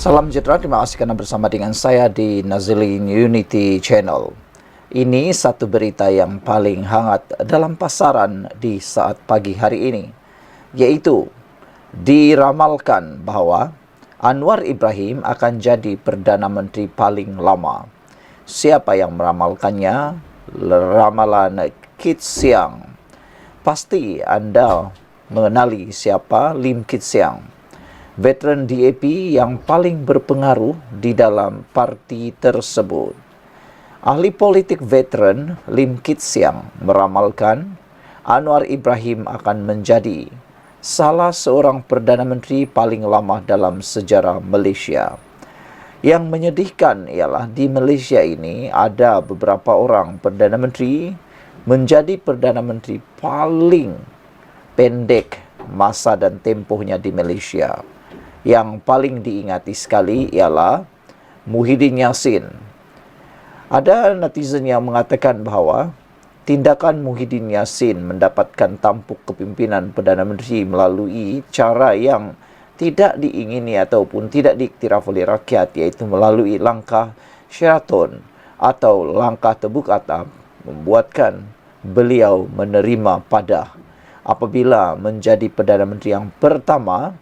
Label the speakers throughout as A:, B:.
A: Salam sejahtera, terima kasih karena bersama dengan saya di Nazilin Unity Channel. Ini satu berita yang paling hangat dalam pasaran di saat pagi hari ini, yaitu diramalkan bahwa Anwar Ibrahim akan jadi Perdana Menteri paling lama. Siapa yang meramalkannya? Ramalan Kit Siang. Pasti Anda mengenali siapa Lim Kit Siang, veteran DAP yang paling berpengaruh di dalam parti tersebut. Ahli politik veteran Lim Kit Siang meramalkan Anwar Ibrahim akan menjadi salah seorang Perdana Menteri paling lama dalam sejarah Malaysia. Yang menyedihkan ialah di Malaysia ini ada beberapa orang Perdana Menteri menjadi Perdana Menteri paling pendek masa dan tempohnya di Malaysia. Yang paling diingati sekali ialah Muhyiddin Yassin. Ada netizen yang mengatakan bahawa tindakan Muhyiddin Yassin mendapatkan tampuk kepimpinan Perdana Menteri melalui cara yang tidak diingini ataupun tidak diiktiraf oleh rakyat, iaitu melalui langkah Sheraton atau langkah tebuk atap, membuatkan beliau menerima padah apabila menjadi Perdana Menteri yang pertama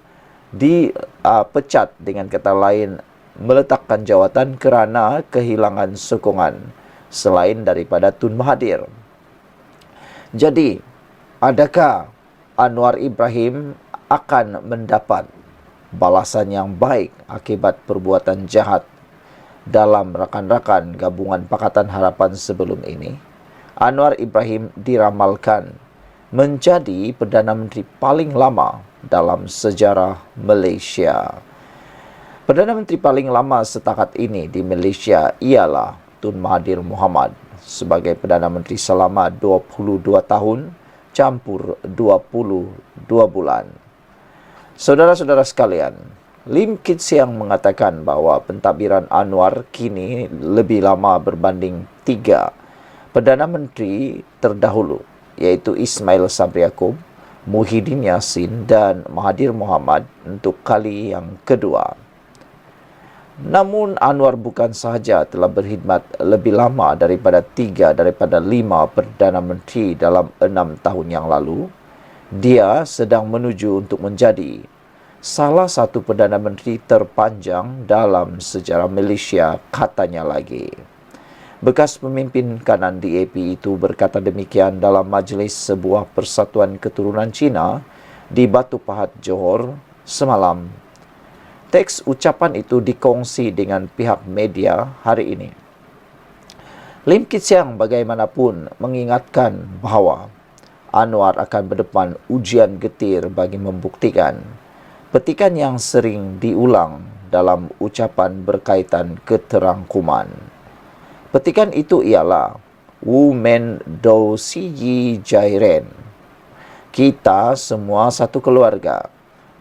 A: dipecat, dengan kata lain meletakkan jawatan kerana kehilangan sokongan selain daripada Tun Mahathir. Jadi, adakah Anwar Ibrahim akan mendapat balasan yang baik akibat perbuatan jahat dalam rakan-rakan gabungan Pakatan Harapan sebelum ini? Anwar Ibrahim diramalkan menjadi Perdana Menteri paling lama dalam sejarah Malaysia. Perdana Menteri paling lama setakat ini di Malaysia ialah Tun Mahathir Mohamad sebagai Perdana Menteri selama 22 tahun campur 22 bulan. Saudara-saudara sekalian, Lim Kit Siang mengatakan bahawa pentadbiran Anwar kini lebih lama berbanding 3 Perdana Menteri terdahulu, iaitu Ismail Sabri Yaakob, Muhyiddin Yassin dan Mahathir Mohamad untuk kali yang kedua. Namun Anwar bukan sahaja telah berkhidmat lebih lama daripada 5 Perdana Menteri dalam 6 tahun yang lalu, dia sedang menuju untuk menjadi salah satu Perdana Menteri terpanjang dalam sejarah Malaysia, katanya lagi. Bekas pemimpin kanan DAP itu berkata demikian dalam majlis sebuah persatuan keturunan Cina di Batu Pahat, Johor semalam. Teks ucapan itu dikongsi dengan pihak media hari ini. Lim Kit Siang bagaimanapun mengingatkan bahawa Anwar akan berdepan ujian getir bagi membuktikan petikan yang sering diulang dalam ucapan berkaitan keterangkuman. Petikan itu ialah Wu Men Do Si Yi Jai Ren. Kita semua satu keluarga,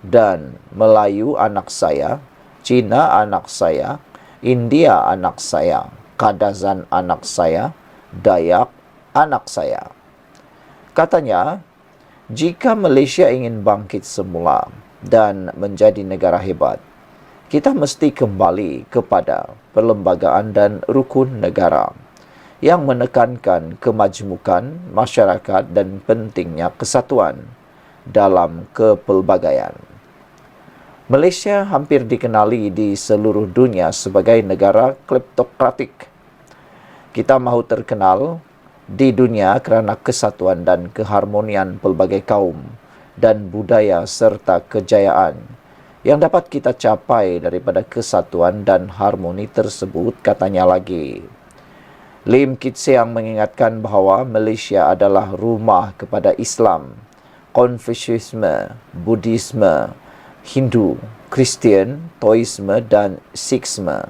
A: dan Melayu anak saya, Cina anak saya, India anak saya, Kadazan anak saya, Dayak anak saya. Katanya, jika Malaysia ingin bangkit semula dan menjadi negara hebat, kita mesti kembali kepada perlembagaan dan rukun negara yang menekankan kemajmukan masyarakat dan pentingnya kesatuan dalam kepelbagaian. Malaysia hampir dikenali di seluruh dunia sebagai negara kleptokratik. Kita mahu terkenal di dunia kerana kesatuan dan keharmonian pelbagai kaum dan budaya serta kejayaan yang dapat kita capai daripada kesatuan dan harmoni tersebut, katanya lagi. Lim Kit Siang mengingatkan bahawa Malaysia adalah rumah kepada Islam, Konfusianisme, Buddhisme, Hindu, Kristian, Taoisme dan Sikhisme.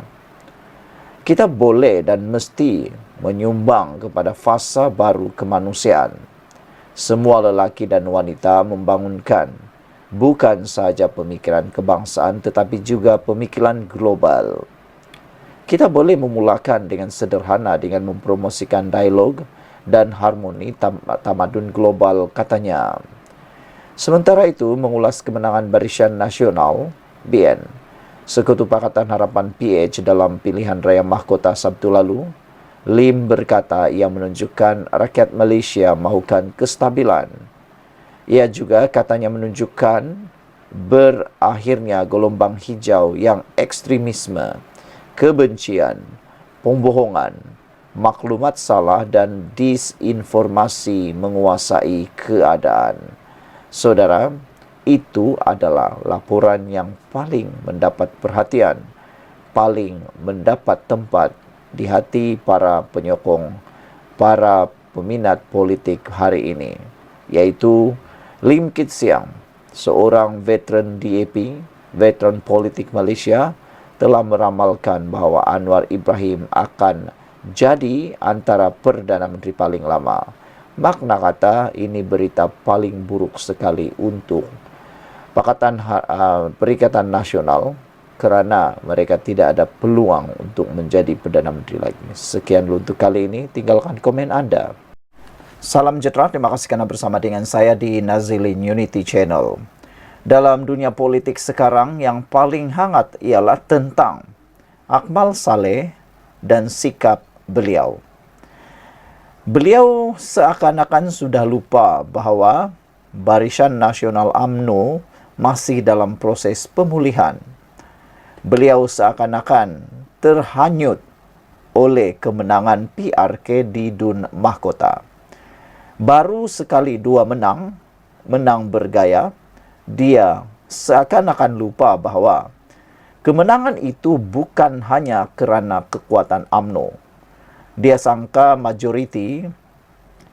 A: Kita boleh dan mesti menyumbang kepada fasa baru kemanusiaan. Semua lelaki dan wanita membangunkan bukan sahaja pemikiran kebangsaan tetapi juga pemikiran global. Kita boleh memulakan dengan sederhana dengan mempromosikan dialog dan harmoni tamadun global, katanya. Sementara itu, mengulas kemenangan Barisan Nasional, BN, Sekutu Pakatan Harapan PH dalam pilihan raya mahkota Sabtu lalu, Lim berkata ia menunjukkan rakyat Malaysia mahukan kestabilan. Ia juga katanya menunjukkan berakhirnya gelombang hijau yang ekstremisme, kebencian, pembohongan, maklumat salah dan disinformasi menguasai keadaan. Saudara, itu adalah laporan yang paling mendapat perhatian, paling mendapat tempat di hati para penyokong, para peminat politik hari ini, yaitu Lim Kit Siang, seorang veteran DAP, veteran politik Malaysia, telah meramalkan bahawa Anwar Ibrahim akan jadi antara Perdana Menteri paling lama. Makna kata, ini berita paling buruk sekali untuk Perikatan Nasional kerana mereka tidak ada peluang untuk menjadi Perdana Menteri lagi. Sekian dulu untuk kali ini. Tinggalkan komen anda. Salam sejahtera. Terima kasih kerana bersama dengan saya di Nazilin Unity Channel. Dalam dunia politik sekarang, yang paling hangat ialah tentang Akmal Saleh dan sikap beliau. Beliau seakan-akan sudah lupa bahawa Barisan Nasional UMNO masih dalam proses pemulihan. Beliau seakan-akan terhanyut oleh kemenangan PRK di Dun Mahkota. Baru sekali dua menang bergaya, dia seakan-akan lupa bahawa kemenangan itu bukan hanya kerana kekuatan UMNO. Dia sangka majoriti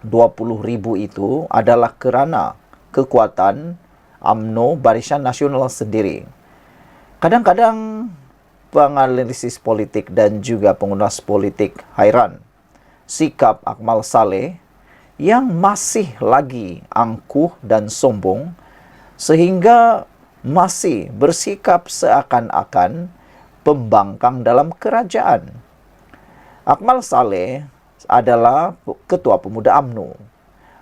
A: 20,000 itu adalah kerana kekuatan UMNO Barisan Nasional sendiri. Kadang-kadang penganalisis politik dan juga pengulas politik hairan sikap Akmal Saleh yang masih lagi angkuh dan sombong sehingga masih bersikap seakan-akan pembangkang dalam kerajaan. Akmal Saleh adalah Ketua Pemuda UMNO.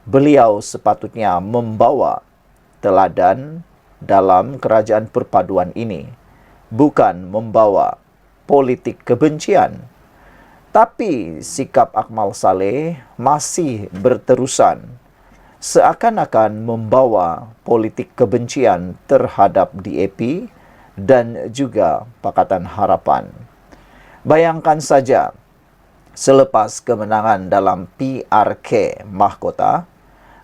A: Beliau sepatutnya membawa teladan dalam kerajaan perpaduan ini, bukan membawa politik kebencian. Tapi sikap Akmal Saleh masih berterusan, seakan-akan membawa politik kebencian terhadap DAP dan juga Pakatan Harapan. Bayangkan saja, selepas kemenangan dalam PRK Mahkota,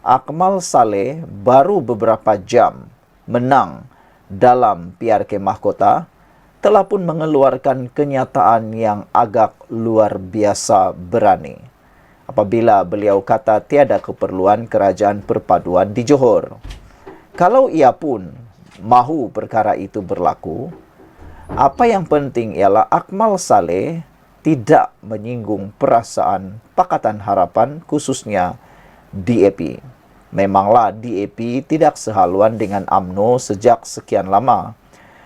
A: Akmal Saleh baru beberapa jam menang dalam PRK Mahkota, telah pun mengeluarkan kenyataan yang agak luar biasa berani. Apabila beliau kata tiada keperluan kerajaan perpaduan di Johor. Kalau ia pun mahu perkara itu berlaku, apa yang penting ialah Akmal Saleh tidak menyinggung perasaan Pakatan Harapan, khususnya DAP. Memanglah DAP tidak sehaluan dengan UMNO sejak sekian lama.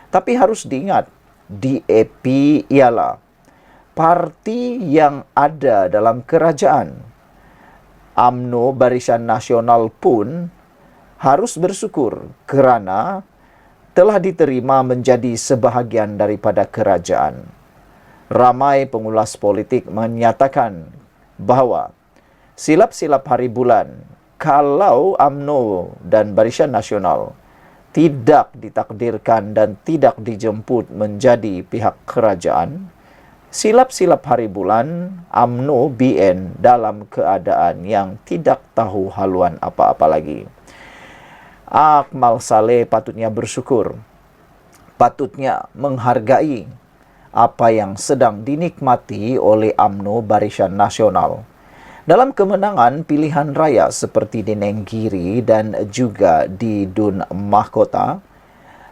A: Tapi harus diingat, DAP ialah parti yang ada dalam kerajaan. UMNO Barisan Nasional pun harus bersyukur kerana telah diterima menjadi sebahagian daripada kerajaan. Ramai pengulas politik menyatakan bahawa silap-silap hari bulan, kalau UMNO dan Barisan Nasional tidak ditakdirkan dan tidak dijemput menjadi pihak kerajaan, silap-silap hari bulan UMNO BN dalam keadaan yang tidak tahu haluan apa-apa lagi. Akmal Saleh patutnya bersyukur, patutnya menghargai apa yang sedang dinikmati oleh UMNO Barisan Nasional. Dalam kemenangan pilihan raya seperti di Nenggiri dan juga di Dun Mahkota,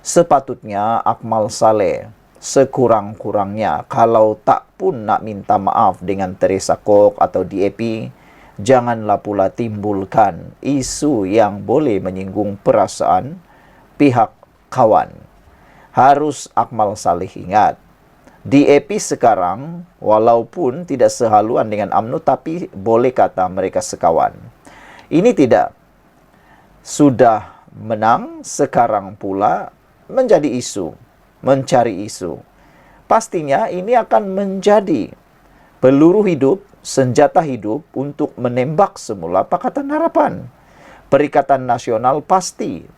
A: sepatutnya Akmal Saleh sekurang-kurangnya kalau tak pun nak minta maaf dengan Teresa Kok atau DAP, janganlah pula timbulkan isu yang boleh menyinggung perasaan pihak kawan. Harus Akmal Saleh ingat, DAP sekarang walaupun tidak sehaluan dengan UMNO tapi boleh kata mereka sekawan. Ini tidak. Sudah menang, sekarang pula menjadi isu. mencari isu. Pastinya ini akan menjadi peluru hidup, senjata hidup untuk menembak semula Pakatan Harapan. Perikatan Nasional pasti,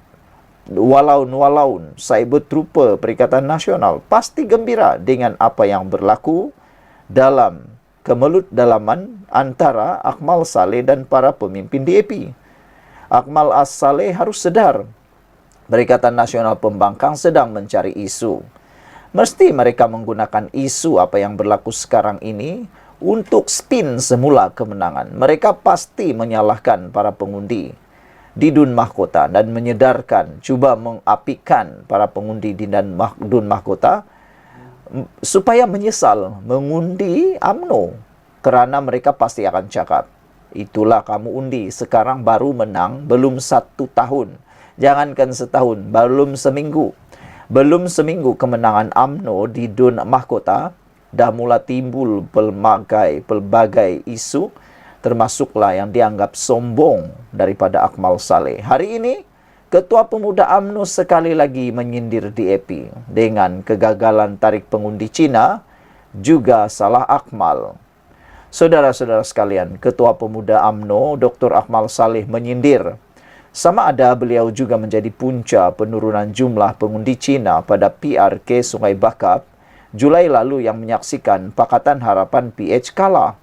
A: walaun Saibut Trupa Perikatan Nasional pasti gembira dengan apa yang berlaku dalam kemelut dalaman antara Akmal Saleh dan para pemimpin DAP. Akmal As-Saleh harus sedar, Perikatan Nasional Pembangkang sedang mencari isu. Mesti mereka menggunakan isu apa yang berlaku sekarang ini untuk spin semula kemenangan. Mereka pasti menyalahkan para pengundi di Dun Mahkota dan menyedarkan, cuba mengapikan para pengundi di Dun Mahkota supaya menyesal mengundi UMNO, kerana mereka pasti akan cakap, itulah kamu undi, sekarang baru menang, belum 1 tahun. Jangankan setahun, belum seminggu. Belum seminggu kemenangan UMNO di Dun Mahkota, dah mula timbul pelbagai isu, termasuklah yang dianggap sombong daripada Akmal Saleh. Hari ini, Ketua Pemuda UMNO sekali lagi menyindir DAP dengan kegagalan tarik pengundi Cina, juga salah Akmal. Saudara-saudara sekalian, Ketua Pemuda UMNO Dr. Akmal Saleh menyindir sama ada beliau juga menjadi punca penurunan jumlah pengundi Cina pada PRK Sungai Bakap Julai lalu yang menyaksikan Pakatan Harapan PH kalah.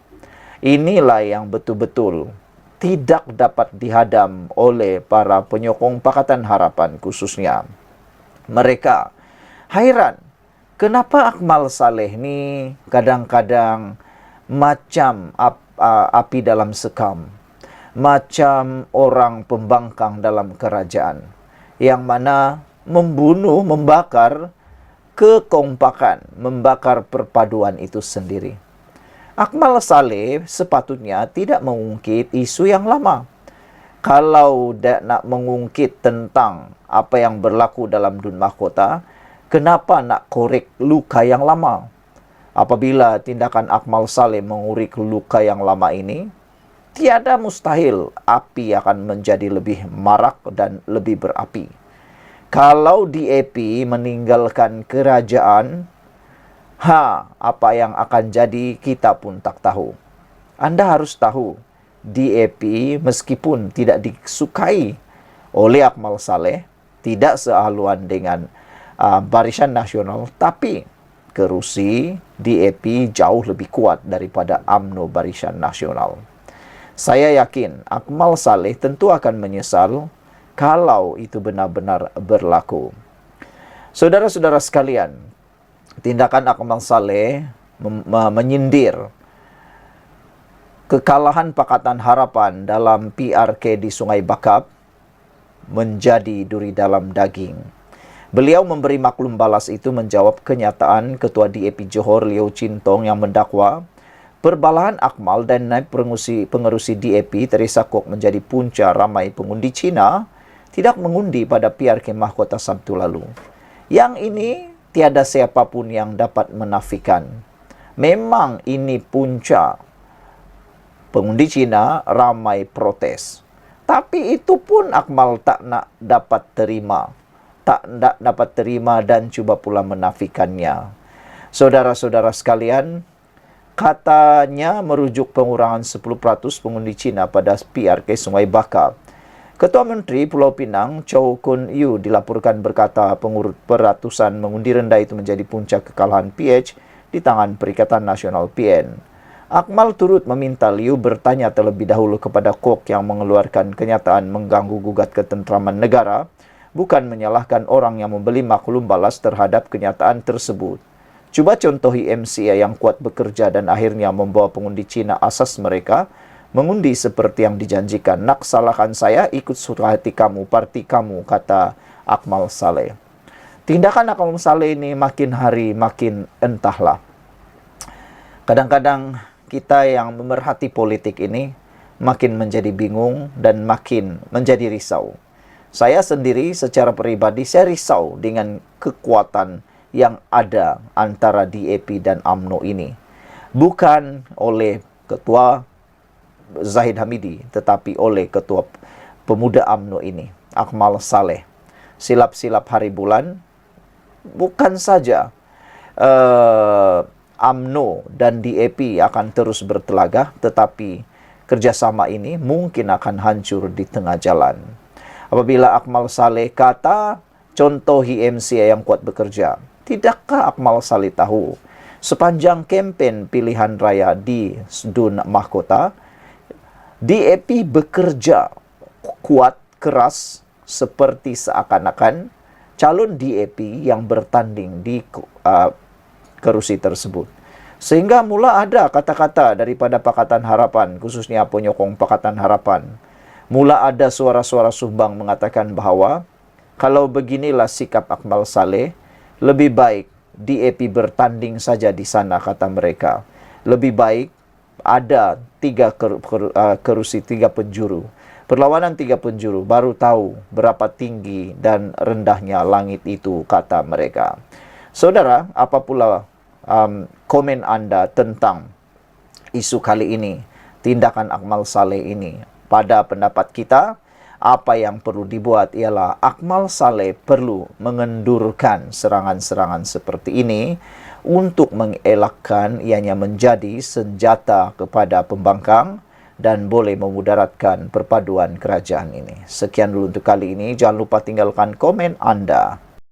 A: Inilah yang betul-betul tidak dapat dihadam oleh para penyokong Pakatan Harapan khususnya. Mereka hairan, kenapa Akmal Saleh ni kadang-kadang macam api dalam sekam, macam orang pembangkang dalam kerajaan, yang mana membunuh, membakar kekompakan, membakar perpaduan itu sendiri. Akmal Saleh sepatutnya tidak mengungkit isu yang lama. Kalau nak mengungkit tentang apa yang berlaku dalam Dun Mahkota, kenapa nak korek luka yang lama? Apabila tindakan Akmal Saleh mengurik luka yang lama ini, tiada mustahil api akan menjadi lebih marak dan lebih berapi. Kalau DAP meninggalkan kerajaan, apa yang akan jadi kita pun tak tahu. Anda harus tahu, DAP meskipun tidak disukai oleh Akmal Saleh, tidak sehaluan dengan Barisan Nasional, tapi kerusi DAP jauh lebih kuat daripada UMNO Barisan Nasional. Saya yakin Akmal Saleh tentu akan menyesal kalau itu benar-benar berlaku. Saudara-saudara sekalian, tindakan Akmal Saleh menyindir kekalahan Pakatan Harapan dalam PRK di Sungai Bakap menjadi duri dalam daging. Beliau memberi maklum balas itu menjawab kenyataan Ketua DAP Johor Liu Chintong yang mendakwa perbalahan Akmal dan naib pengerusi DAP Teresa Kok menjadi punca ramai pengundi Cina tidak mengundi pada PRK Mahkota Sabtu lalu. Yang ini tiada siapapun yang dapat menafikan. Memang ini punca. Pengundi Cina ramai protes. Tapi itu pun Akmal tak nak dapat terima. Tak dapat terima dan cuba pula menafikannya. Saudara-saudara sekalian, katanya merujuk pengurangan 10% pengundi Cina pada PRK Sungai Bakap. Ketua Menteri Pulau Pinang, Chow Kun Yu, dilaporkan berkata peratusan mengundi rendah itu menjadi puncak kekalahan PH di tangan Perikatan Nasional PN. Akmal turut meminta Liu bertanya terlebih dahulu kepada Kok yang mengeluarkan kenyataan mengganggu gugat ketentraman negara, bukan menyalahkan orang yang membeli maklum balas terhadap kenyataan tersebut. Cuba contohi MCA yang kuat bekerja dan akhirnya membawa pengundi Cina asas mereka mengundi seperti yang dijanjikan. Nak salahkan saya, ikut suka hati kamu, parti kamu, kata Akmal Saleh. Tindakan Akmal Saleh ini makin hari makin entahlah. Kadang-kadang kita yang memerhati politik ini makin menjadi bingung dan makin menjadi risau. Saya sendiri secara pribadi saya risau dengan kekuatan yang ada antara DAP dan UMNO ini. Bukan oleh Ketua Zahid Hamidi, tetapi oleh Ketua Pemuda UMNO ini, Akmal Saleh. Silap-silap hari bulan, bukan saja UMNO dan DAP akan terus bertelagah, tetapi kerjasama ini mungkin akan hancur di tengah jalan. Apabila Akmal Saleh kata, contohi MCA yang kuat bekerja, tidakkah Akmal Saleh tahu sepanjang kempen pilihan raya di Dun Mahkota, DAP bekerja kuat, keras, seperti seakan-akan calon DAP yang bertanding di kerusi tersebut. Sehingga mula ada kata-kata daripada Pakatan Harapan, khususnya penyokong Pakatan Harapan. Mula ada suara-suara sumbang mengatakan bahwa kalau beginilah sikap Akmal Saleh, lebih baik DAP bertanding saja di sana, kata mereka. Lebih baik ada kerusi, 3 penjuru. Perlawanan 3 penjuru, baru tahu berapa tinggi dan rendahnya langit itu, kata mereka. Saudara, apa pula komen Anda tentang isu kali ini, tindakan Akmal Saleh ini? Pada pendapat kita, apa yang perlu dibuat ialah Akmal Saleh perlu mengendurkan serangan-serangan seperti ini untuk mengelakkan ianya menjadi senjata kepada pembangkang dan boleh memudaratkan perpaduan kerajaan ini. Sekian dulu untuk kali ini. Jangan lupa tinggalkan komen Anda.